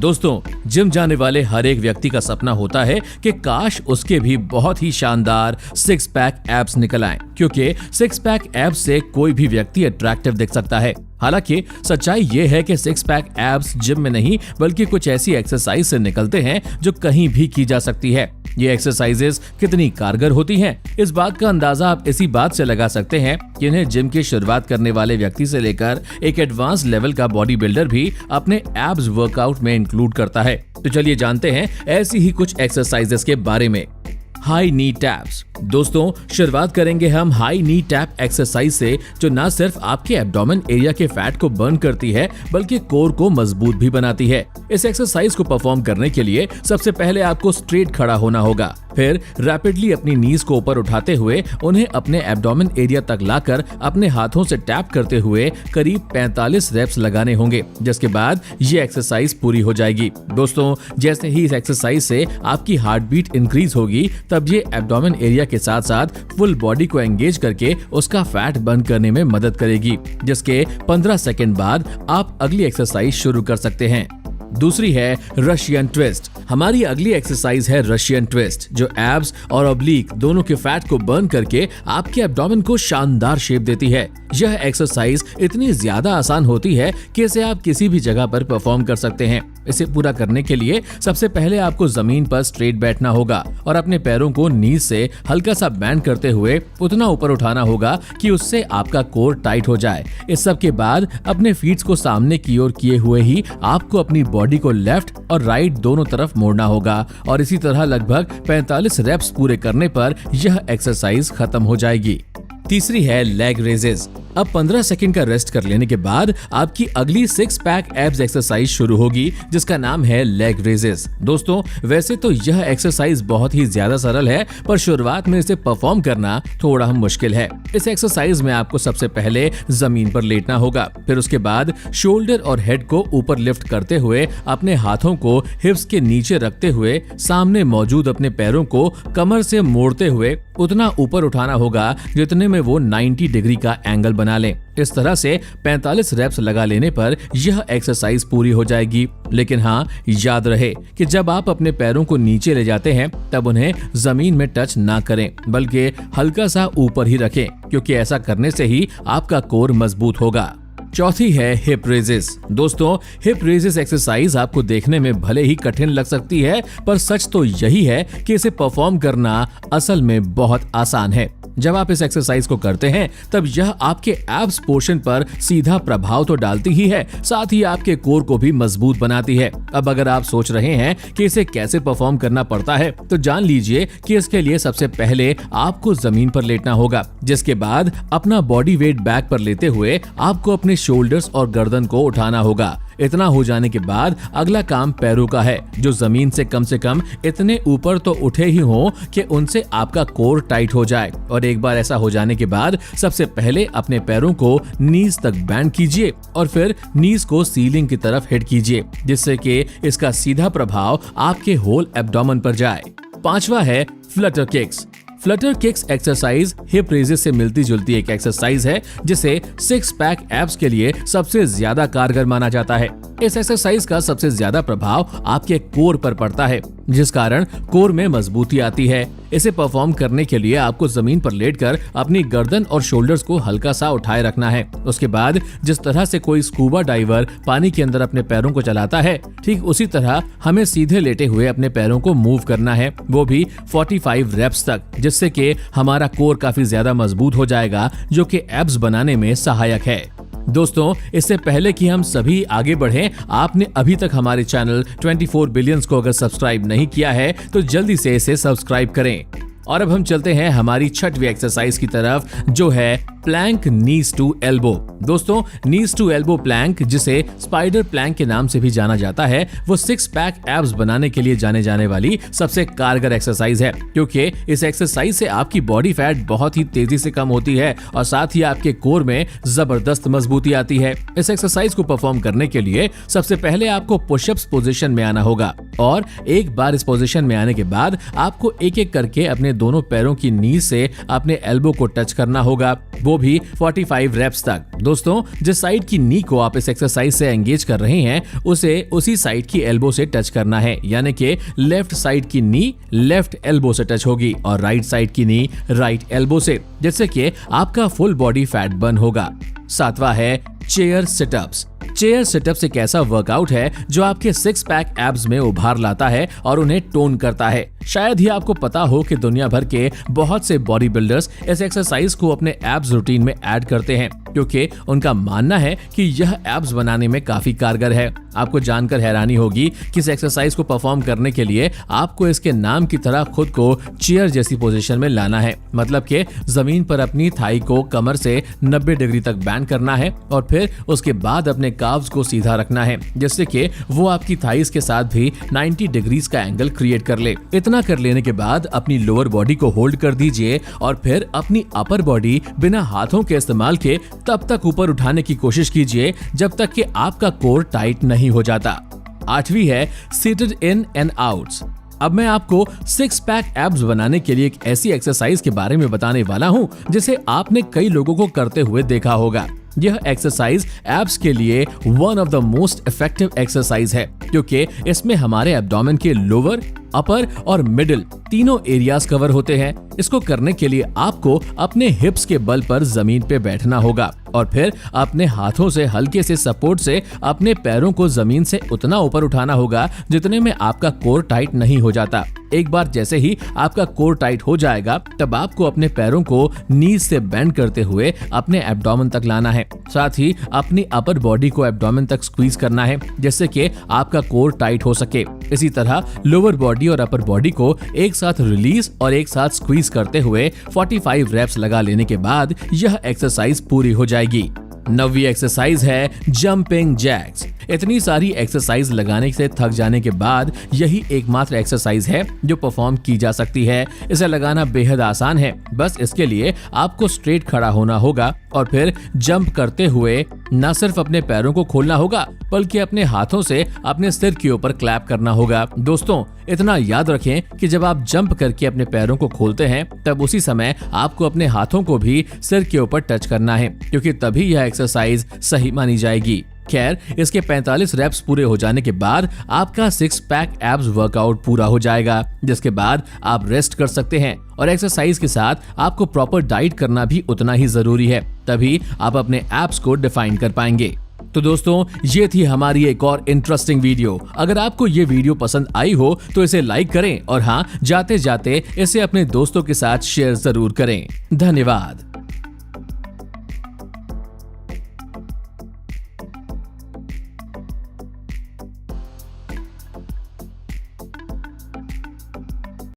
दोस्तों, जिम जाने वाले हर एक व्यक्ति का सपना होता है कि काश उसके भी बहुत ही शानदार सिक्स पैक एब्स निकल आएं, क्योंकि सिक्स पैक एब्स से कोई भी व्यक्ति अट्रैक्टिव दिख सकता है। हालांकि सच्चाई ये है कि सिक्स पैक एब्स जिम में नहीं बल्कि कुछ ऐसी एक्सरसाइज से निकलते हैं जो कहीं भी की जा सकती है। ये एक्सरसाइजेस कितनी कारगर होती हैं, इस बात का अंदाजा आप इसी बात से लगा सकते हैं कि इन्हें जिम की शुरुआत करने वाले व्यक्ति से लेकर एक एडवांस लेवल का बॉडी बिल्डर भी अपने एब्स वर्कआउट में इंक्लूड करता है। तो चलिए जानते हैं ऐसी ही कुछ एक्सरसाइजेस के बारे में। हाई नी टैप्स। दोस्तों, शुरुआत करेंगे हम हाई नी टैप एक्सरसाइज से, जो न सिर्फ आपके एब्डोमेन एरिया के फैट को बर्न करती है बल्कि कोर को मजबूत भी बनाती है। इस एक्सरसाइज को परफॉर्म करने के लिए सबसे पहले आपको स्ट्रेट खड़ा होना होगा, फिर रैपिडली अपनी नीज को ऊपर उठाते हुए उन्हें अपने एब्डोमेन एरिया तक लाकर अपने हाथों से टैप करते हुए करीब 45 रेप्स लगाने होंगे, जिसके बाद ये एक्सरसाइज पूरी हो जाएगी। दोस्तों, जैसे ही इस एक्सरसाइज से आपकी हार्ट बीट इंक्रीज होगी, तब ये एब्डोमेन एरिया के साथ साथ फुल बॉडी को एंगेज करके उसका फैट बर्न करने में मदद करेगी, जिसके 15 सेकंड बाद आप अगली एक्सरसाइज शुरू कर सकते हैं। दूसरी है रशियन ट्विस्ट। हमारी अगली एक्सरसाइज है रशियन ट्विस्ट, जो एब्स और ऑब्लिक दोनों के फैट को बर्न करके आपके एब्डोमेन को शानदार शेप देती है। यह एक्सरसाइज इतनी ज्यादा आसान होती है कि इसे आप किसी भी जगह पर परफॉर्म कर सकते हैं। इसे पूरा करने के लिए सबसे पहले आपको जमीन पर स्ट्रेट बैठना होगा और अपने पैरों को नीज से हल्का सा बैंड करते हुए उतना ऊपर उठाना होगा कि उससे आपका कोर टाइट हो जाए। इस सब के बाद अपने फीट्स को सामने की ओर किए हुए ही आपको अपनी बॉडी को लेफ्ट और राइट दोनों तरफ मोड़ना होगा और इसी तरह लगभग 45 रेप्स पूरे करने पर यह एक्सरसाइज खत्म हो जाएगी। तीसरी है लेग रेजेस। अब 15 सेकंड का रेस्ट कर लेने के बाद आपकी अगली सिक्स पैक एब्स एक्सरसाइज शुरू होगी, जिसका नाम है लेग रेजेस। दोस्तों, वैसे तो यह एक्सरसाइज बहुत ही ज्यादा सरल है, पर शुरुआत में इसे परफॉर्म करना थोड़ा मुश्किल है। इस एक्सरसाइज में आपको सबसे पहले जमीन पर लेटना होगा, फिर उसके बाद शोल्डर और हेड को ऊपर लिफ्ट करते हुए अपने हाथों को हिप्स के नीचे रखते हुए सामने मौजूद अपने पैरों को कमर से मोड़ते हुए उतना ऊपर उठाना होगा जितने में वो 90 डिग्री का एंगल बना लें। इस तरह से 45 रेप्स लगा लेने पर यह एक्सरसाइज पूरी हो जाएगी। लेकिन हाँ, याद रहे कि जब आप अपने पैरों को नीचे ले जाते हैं तब उन्हें जमीन में टच ना करें, बल्कि हल्का सा ऊपर ही रखें, क्योंकि ऐसा करने से ही आपका कोर मजबूत होगा। चौथी है हिप रेजेस। दोस्तों, हिप रेजेस एक्सरसाइज आपको देखने में भले ही कठिन लग सकती है, पर सच तो यही है कि इसे परफॉर्म करना असल में बहुत आसान है। जब आप इस एक्सरसाइज को करते हैं तब यह आपके एब्स पोर्शन पर सीधा प्रभाव तो डालती ही है, साथ ही आपके कोर को भी मजबूत बनाती है। अब अगर आप सोच रहे हैं कि इसे कैसे परफॉर्म करना पड़ता है, तो जान लीजिए कि इसके लिए सबसे पहले आपको जमीन पर लेटना होगा, जिसके बाद अपना बॉडी वेट बैक पर लेते हुए आपको अपने शोल्डर्स और गर्दन को उठाना होगा। इतना हो जाने के बाद अगला काम पैरों का है, जो जमीन से कम इतने ऊपर तो उठे ही हों कि उनसे आपका कोर टाइट हो जाए। और एक बार ऐसा हो जाने के बाद सबसे पहले अपने पैरों को नीज तक बैंड कीजिए और फिर नीज को सीलिंग की तरफ हिट कीजिए, जिससे कि इसका सीधा प्रभाव आपके होल एब्डोमेन पर जाए। पांचवा है Flutter kicks. Flutter kicks exercise hip raises से मिलती जुलती एक एक्सरसाइज है, जिसे सिक्स पैक एब्स के लिए सबसे ज्यादा कारगर माना जाता है। इस एक्सरसाइज का सबसे ज्यादा प्रभाव आपके कोर पर पड़ता है, जिस कारण कोर में मजबूती आती है। इसे परफॉर्म करने के लिए आपको जमीन पर लेटकर अपनी गर्दन और शोल्डर्स को हल्का सा उठाए रखना है। उसके बाद जिस तरह से कोई स्कूबा डाइवर पानी के अंदर अपने पैरों को चलाता है, ठीक उसी तरह हमें सीधे लेटे हुए अपने पैरों को मूव करना है, वो भी 45 रेप्स तक, जिससे कि हमारा कोर काफी ज्यादा मजबूत हो जाएगा, जो कि एब्स बनाने में सहायक है। दोस्तों, इससे पहले कि हम सभी आगे बढ़ें, आपने अभी तक हमारे चैनल 24 बिलियंस को अगर सब्सक्राइब नहीं किया है तो जल्दी से इसे सब्सक्राइब करें। और अब हम चलते हैं हमारी छठवीं एक्सरसाइज की तरफ, जो है प्लैंक नीज टू एल्बो। दोस्तों, नीज टू एल्बो प्लैंक, जिसे स्पाइडर प्लैंक के नाम से भी जाना जाता है, वो सिक्स पैक एब्स बनाने के लिए जाने जाने वाली सबसे कारगर एक्सरसाइज है, क्योंकि इस एक्सरसाइज से आपकी बॉडी फैट बहुत ही तेजी से कम होती है और साथ ही आपके कोर में जबरदस्त मजबूती आती है। इस एक्सरसाइज को परफॉर्म करने के लिए सबसे पहले आपको पुशअप्स पोजीशन में आना होगा। और एक बार इस पोजीशन में आने के बाद आपको एक एक करके अपने दोनों पैरों की नी से अपने एल्बो को टच करना होगा, वो भी 45 रेप्स तक। दोस्तों, जिस साइड की नी को आप इस एक्सरसाइज से एंगेज कर रहे हैं उसे उसी साइड की एल्बो से टच करना है, यानी कि लेफ्ट साइड की नी लेफ्ट एल्बो से टच होगी और राइट साइड की नी राइट एल्बो से, जिससे कि आपका फुल बॉडी फैट बर्न होगा। 7वां है चेयर सिटअप्स। चेयर सिटअप्स एक ऐसा वर्कआउट है जो आपके 6 पैक एब्स में उभार लाता है और उन्हें टोन करता है। शायद ही आपको पता हो कि दुनिया भर के बहुत से बॉडी बिल्डर्स इस एक्सरसाइज को अपने एब्स रूटीन में ऐड करते हैं, क्योंकि उनका मानना है कि यह एब्स बनाने में काफी कारगर है। आपको जानकर हैरानी होगी कि इस एक्सरसाइज को परफॉर्म करने के लिए आपको इसके नाम की तरह खुद को चेयर जैसी पोजीशन में लाना है, मतलब कि जमीन पर अपनी थाई को कमर से 90 डिग्री तक बैंड करना है और फिर उसके बाद अपने काव्स को सीधा रखना है, जिससे कि वो आपकी थाइस के साथ भी 90 डिग्रीज का एंगल क्रिएट कर ले। इतना कर लेने के बाद अपनी लोअर बॉडी को होल्ड कर दीजिए और फिर अपनी अपर बॉडी बिना हाथों के इस्तेमाल के तब तक ऊपर उठाने की कोशिश कीजिए जब तक कि आपका कोर टाइट नहीं हो जाता। 8वीं है सीटेड इन एंड आउट्स। अब मैं आपको 6 पैक एब्स बनाने के लिए एक ऐसी एक्सरसाइज के बारे में बताने वाला हूं जिसे आपने कई लोगों को करते हुए देखा होगा। यह एक्सरसाइज एब्स के लिए one of the most effective exercise है, क्योंकि इसमें हमारे एब्डोमेन के लोअर, अपर और मिडिल तीनों एरियाज कवर होते हैं। इसको करने के लिए आपको अपने हिप्स के बल पर जमीन पे बैठना होगा और फिर अपने हाथों से हल्के से सपोर्ट से अपने पैरों को जमीन से उतना ऊपर उठाना होगा जितने में आपका कोर टाइट नहीं हो जाता। एक बार जैसे ही आपका कोर टाइट हो जाएगा तब आपको अपने पैरों को नीज से बेंड करते हुए अपने एब्डोमेन तक लाना है। साथ ही अपनी अपर बॉडी को एब्डोमेन तक स्क्वीज करना है जिससे कि आपका कोर टाइट हो सके। इसी तरह लोअर बॉडी और अपर बॉडी को एक साथ रिलीज और एक साथ स्क्वीज करते हुए 45 रेप्स लगा लेने के बाद यह एक्सरसाइज पूरी हो जाएगी। 9वीं एक्सरसाइज है जंपिंग जैक्स। इतनी सारी एक्सरसाइज लगाने से थक जाने के बाद यही एकमात्र एक्सरसाइज है जो परफॉर्म की जा सकती है। इसे लगाना बेहद आसान है, बस इसके लिए आपको स्ट्रेट खड़ा होना होगा और फिर जंप करते हुए न सिर्फ अपने पैरों को खोलना होगा बल्कि अपने हाथों से अपने सिर के ऊपर क्लैप करना होगा। दोस्तों, इतना याद रखें कि जब आप जंप करके अपने पैरों को खोलते हैं तब उसी समय आपको अपने हाथों को भी सिर के ऊपर टच करना है, क्योंकि तभी यह एक्सरसाइज सही मानी जाएगी। खैर, इसके 45 रेप्स पूरे हो जाने के बाद आपका 6 पैक एब्स वर्कआउट पूरा हो जाएगा, जिसके बाद आप रेस्ट कर सकते हैं और एक्सरसाइज के साथ आपको प्रॉपर डाइट करना भी उतना ही जरूरी है, तभी आप अपने एब्स को डिफाइन कर पाएंगे। तो दोस्तों, ये थी हमारी एक और इंटरेस्टिंग वीडियो। अगर आपको ये वीडियो पसंद आई हो तो इसे लाइक करें और हाँ, जाते जाते इसे अपने दोस्तों के साथ शेयर जरूर करें। धन्यवाद।